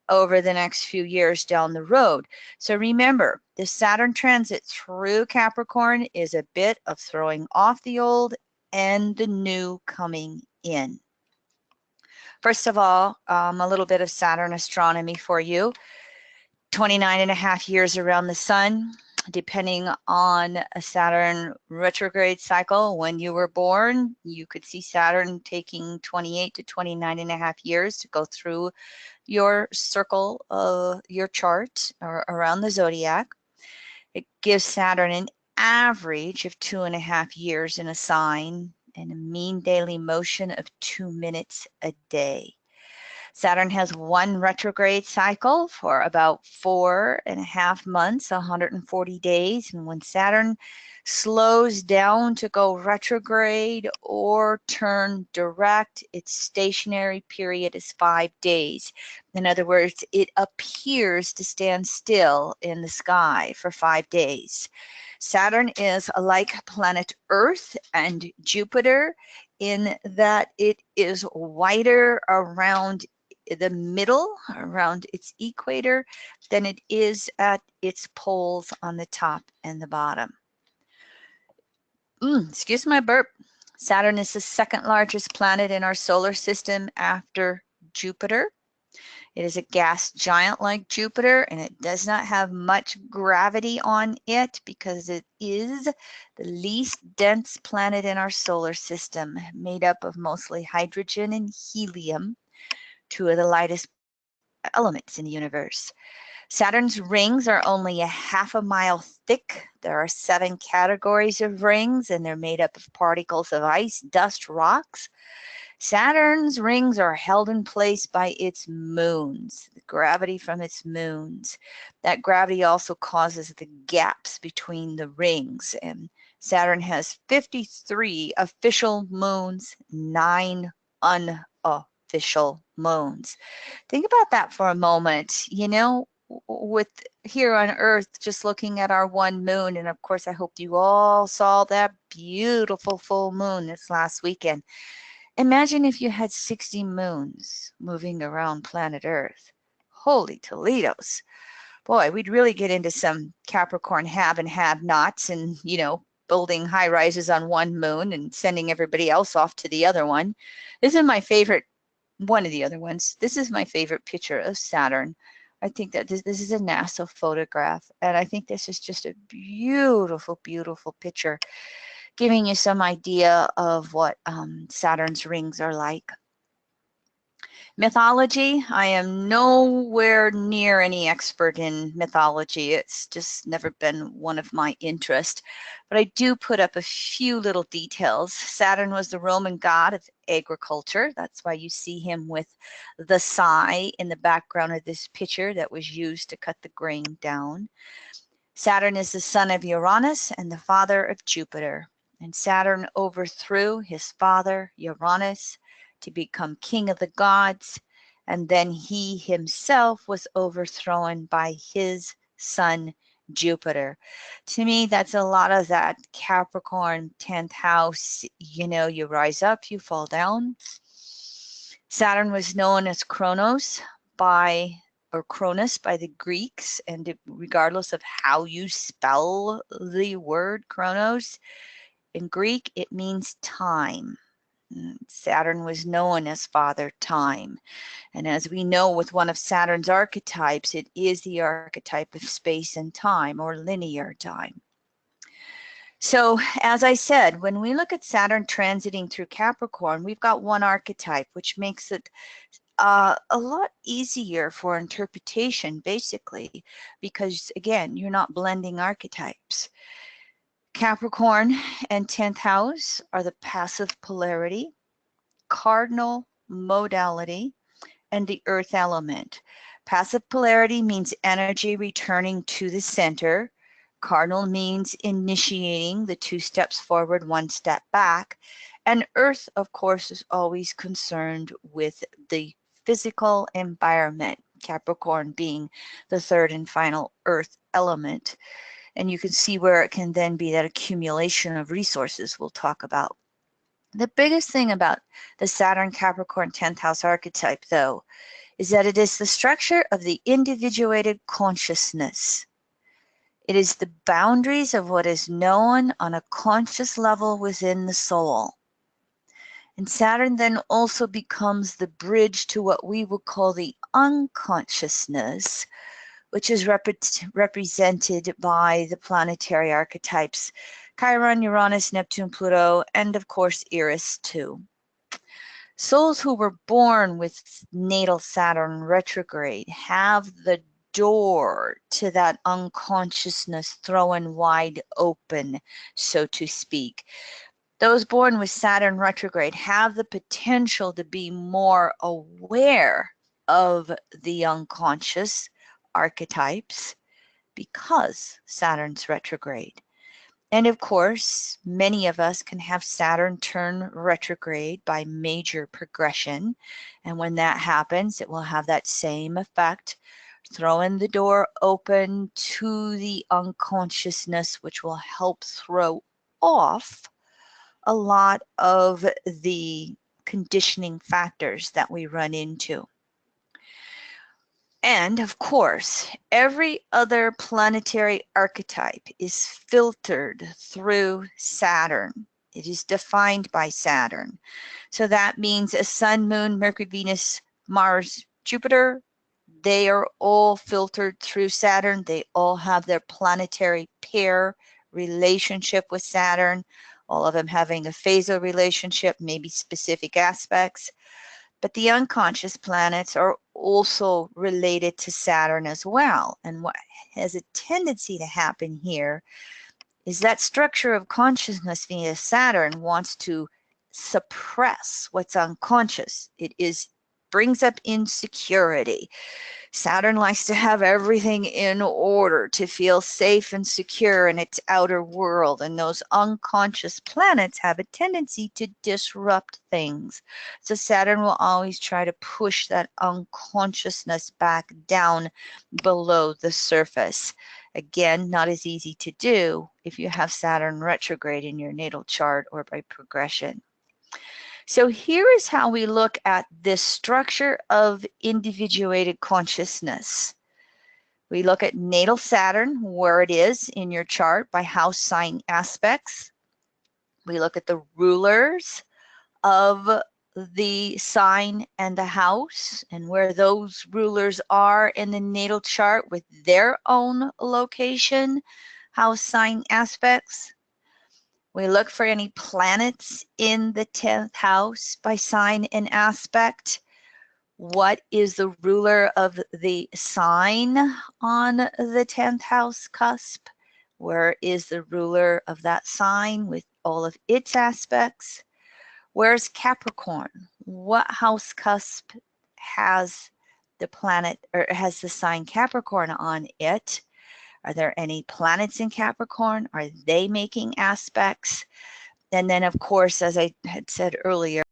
over the next few years down the road. So remember, the Saturn transit through Capricorn is a bit of throwing off the old and the new coming in. First of all, a little bit of Saturn astronomy for you. 29.5 years around the sun, depending on a Saturn retrograde cycle. When you were born, you could see Saturn taking 28 to 29.5 years to go through your circle, your chart, or around the zodiac. It gives Saturn an average of 2.5 years in a sign and a mean daily motion of 2 minutes a day. Saturn has one retrograde cycle for about 4.5 months, 140 days. And when Saturn slows down to go retrograde or turn direct, its stationary period is 5 days. In other words, it appears to stand still in the sky for 5 days. Saturn is like planet Earth and Jupiter in that it is wider around the middle, around its equator, than it is at its poles on the top and the bottom. Excuse my burp. Saturn is the second largest planet in our solar system after Jupiter. It is a gas giant like Jupiter, and it does not have much gravity on it because it is the least dense planet in our solar system, made up of mostly hydrogen and helium, two of the lightest elements in the universe. Saturn's rings are only 1/2 mile thick. There are 7 categories of rings, and they're made up of particles of ice, dust, rocks. Saturn's rings are held in place by its moons, the gravity from its moons. That gravity also causes the gaps between the rings. And Saturn has 53 official moons, 9 unofficial moons. Think about that for a moment. You know, with here on Earth, just looking at our one moon, and of course I hope you all saw that beautiful full moon this last weekend. Imagine if you had 60 moons moving around planet Earth. Holy Toledos. Boy, we'd really get into some Capricorn have and have nots, and, you know, building high rises on one moon and sending everybody else off to the other one. This is my favorite, one of the other ones. This is my favorite picture of Saturn. I think that this is a NASA photograph, and I think this is just a beautiful, beautiful picture, giving you some idea of what Saturn's rings are like. Mythology, I am nowhere near any expert in mythology. It's just never been one of my interests. But I do put up a few little details. Saturn was the Roman god of agriculture. That's why you see him with the scythe in the background of this picture that was used to cut the grain down. Saturn is the son of Uranus and the father of Jupiter. And Saturn overthrew his father, Uranus, to become king of the gods, and then he himself was overthrown by his son, Jupiter. To me, that's a lot of that Capricorn 10th house, you know, you rise up, you fall down. Saturn was known as Kronos by the Greeks, and regardless of how you spell the word Kronos, in Greek, it means time. Saturn was known as Father Time. And as we know with one of Saturn's archetypes, it is the archetype of space and time, or linear time. So as I said, when we look at Saturn transiting through Capricorn, we've got one archetype, which makes it a lot easier for interpretation, basically, because again, you're not blending archetypes. Capricorn and 10th house are the passive polarity, cardinal modality, and the earth element. Passive polarity means energy returning to the center. Cardinal means initiating the 2 steps forward, 1 step back. And earth, of course, is always concerned with the physical environment, Capricorn being the 3rd and final earth element. And you can see where it can then be that accumulation of resources we'll talk about. The biggest thing about the Saturn Capricorn 10th house archetype, though, is that it is the structure of the individuated consciousness. It is the boundaries of what is known on a conscious level within the soul. And Saturn then also becomes the bridge to what we would call the unconsciousness, which is represented by the planetary archetypes, Chiron, Uranus, Neptune, Pluto, and of course Eris too. Souls who were born with natal Saturn retrograde have the door to that unconsciousness thrown wide open, so to speak. Those born with Saturn retrograde have the potential to be more aware of the unconscious archetypes because Saturn's retrograde. And of course, many of us can have Saturn turn retrograde by major progression. And when that happens, it will have that same effect, throwing the door open to the unconsciousness, which will help throw off a lot of the conditioning factors that we run into. And of course, every other planetary archetype is filtered through Saturn. It is defined by Saturn. So that means a Sun, Moon, Mercury, Venus, Mars, Jupiter, they are all filtered through Saturn. They all have their planetary pair relationship with Saturn, all of them having a phasal relationship, maybe specific aspects. But the unconscious planets are also related to Saturn as well. And what has a tendency to happen here is that structure of consciousness via Saturn wants to suppress what's unconscious. It brings up insecurity. Saturn likes to have everything in order to feel safe and secure in its outer world, and those unconscious planets have a tendency to disrupt things. So Saturn will always try to push that unconsciousness back down below the surface. Again, not as easy to do if you have Saturn retrograde in your natal chart or by progression. So here is how we look at this structure of individuated consciousness. We look at natal Saturn, where it is in your chart by house sign aspects. We look at the rulers of the sign and the house and where those rulers are in the natal chart with their own location, house sign aspects. We look for any planets in the 10th house by sign and aspect. What is the ruler of the sign on the 10th house cusp? Where is the ruler of that sign with all of its aspects? Where's Capricorn? What house cusp has the planet or has the sign Capricorn on it? Are there any planets in Capricorn? Are they making aspects? And then, of course, as I had said earlier,